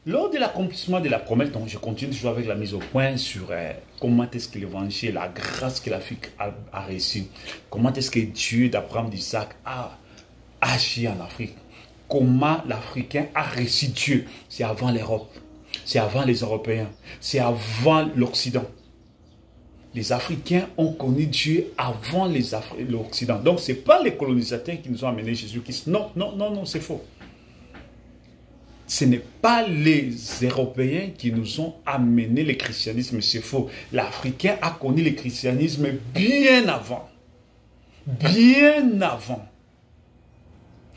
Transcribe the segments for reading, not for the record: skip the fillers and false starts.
lors de l'accomplissement de la promesse, donc je continue toujours avec la mise au point sur comment est-ce que l'évangile, la grâce que l'Afrique a reçue, comment est-ce que Dieu d'Abraham, d'Isaac a agi en Afrique, comment l'Africain a reçu Dieu. C'est avant l'Europe, c'est avant les Européens, c'est avant l'Occident. Les Africains ont connu Dieu avant l'Occident. Donc, ce n'est pas les colonisateurs qui nous ont amené Jésus-Christ. Non, non, non, non, c'est faux. Ce n'est pas les Européens qui nous ont amené le christianisme, c'est faux. L'Africain a connu le christianisme bien avant. Bien avant.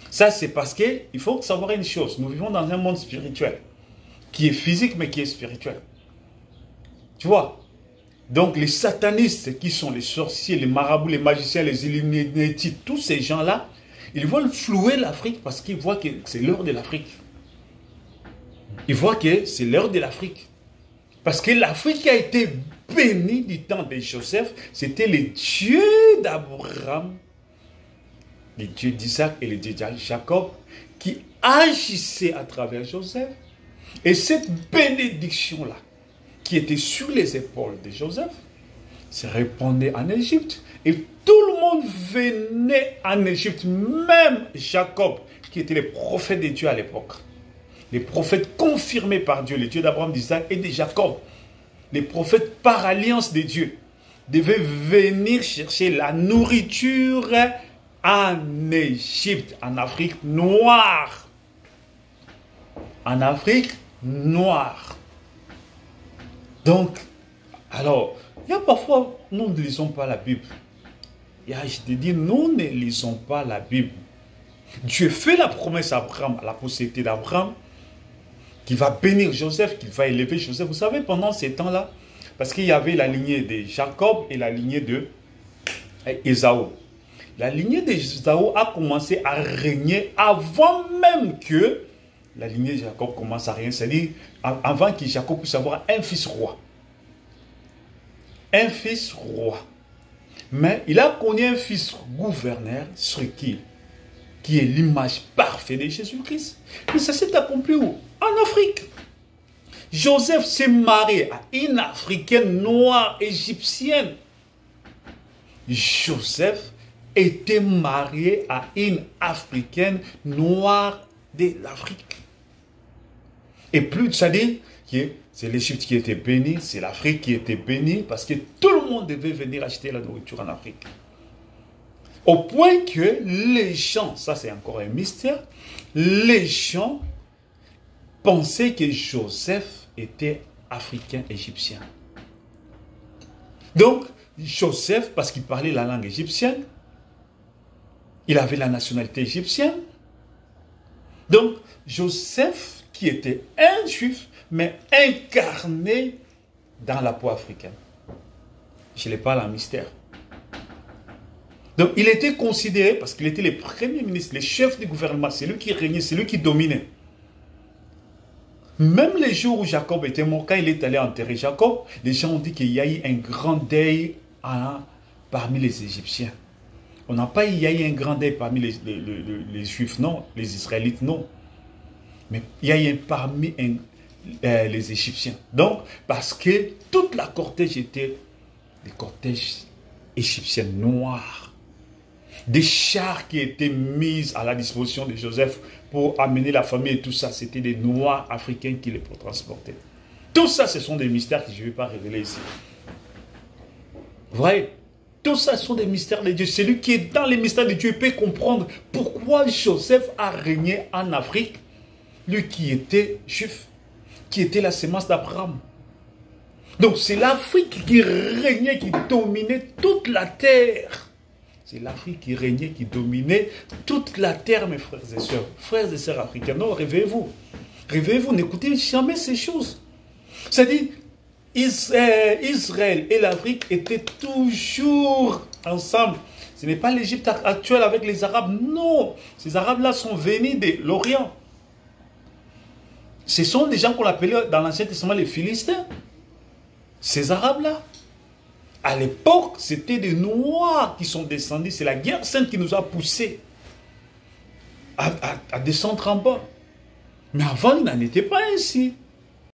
Ça, c'est parce qu'il faut savoir une chose. Nous vivons dans un monde spirituel, qui est physique, mais qui est spirituel. Tu vois? Donc, les satanistes, qui sont les sorciers, les marabouts, les magiciens, les Illuminati, tous ces gens-là, ils veulent flouer l'Afrique parce qu'ils voient que c'est l'heure de l'Afrique. Ils voient que c'est l'heure de l'Afrique. Parce que l'Afrique a été bénie du temps de Joseph. C'était le Dieu d'Abraham, le Dieu d'Isaac et le Dieu de Jacob qui agissait à travers Joseph. Et cette bénédiction-là, qui était sur les épaules de Joseph, se répandait en Égypte. Et tout le monde venait en Égypte, même Jacob, qui était le prophète de Dieu à l'époque. Les prophètes confirmés par Dieu, les dieux d'Abraham, d'Isaac et de Jacob. Les prophètes par alliance de Dieu devaient venir chercher la nourriture en Égypte, en Afrique noire. En Afrique noire. Donc, alors, il y a parfois, nous ne lisons pas la Bible. Je te dis, nous ne lisons pas la Bible. Dieu fait la promesse à Abraham, à la postérité d'Abraham, qu'il va bénir Joseph, qu'il va élever Joseph. Vous savez, pendant ces temps-là, parce qu'il y avait la lignée de Jacob et la lignée de Ésaü. La lignée d'Ésaü a commencé à régner avant même que la lignée de Jacob commence à régner. C'est-à-dire, avant que Jacob puisse avoir un fils roi. Un fils roi. Mais il a connu un fils gouverneur, sur qui est l'image parfaite de Jésus-Christ. Mais ça s'est accompli où? En Afrique. Joseph s'est marié à une Africaine noire égyptienne. Joseph était marié à une Africaine noire de l'Afrique. Et plus, c'est-à-dire que c'est l'Égypte qui était bénie, c'est l'Afrique qui était bénie, parce que tout le monde devait venir acheter la nourriture en Afrique. Au point que les gens, ça c'est encore un mystère, les gens pensaient que Joseph était africain-égyptien. Donc, Joseph, parce qu'il parlait la langue égyptienne, il avait la nationalité égyptienne. Donc, Joseph, qui était un juif, mais incarné dans la peau africaine. Je les parle en mystère. Donc, il était considéré, parce qu'il était le premier ministre, le chef du gouvernement, c'est lui qui régnait, c'est lui qui dominait. Même les jours où Jacob était mort, quand il est allé enterrer Jacob, les gens ont dit qu'il y a eu un grand deuil parmi les Égyptiens. On n'a pas eu, il y a eu un grand deuil parmi les Juifs, non. Les Israélites, non. Mais il y a eu parmi les Égyptiens. Donc, parce que toute la cortège était des cortèges égyptiens noirs. Des chars qui étaient mis à la disposition de Joseph pour amener la famille et tout ça, c'était des Noirs africains qui les transportaient. Tout ça, ce sont des mystères que je ne vais pas révéler ici. Vous voyez, tout ça, ce sont des mystères de Dieu. Celui qui est dans les mystères de Dieu peut comprendre pourquoi Joseph a régné en Afrique, lui qui était juif, qui était la sémence d'Abraham. Donc c'est l'Afrique qui régnait, qui dominait toute la terre. C'est l'Afrique qui régnait, qui dominait toute la terre, mes frères et sœurs. Frères et sœurs africains, non, réveillez-vous. Réveillez-vous, n'écoutez jamais ces choses. C'est-à-dire, Israël et l'Afrique étaient toujours ensemble. Ce n'est pas l'Égypte actuelle avec les Arabes, non. Ces Arabes-là sont venus de l'Orient. Ce sont des gens qu'on appelait dans l'Ancien Testament les Philistins. Ces Arabes-là. À l'époque, c'était des Noirs qui sont descendus. C'est la guerre sainte qui nous a poussés à descendre en bas. Mais avant, il n'en était pas ainsi.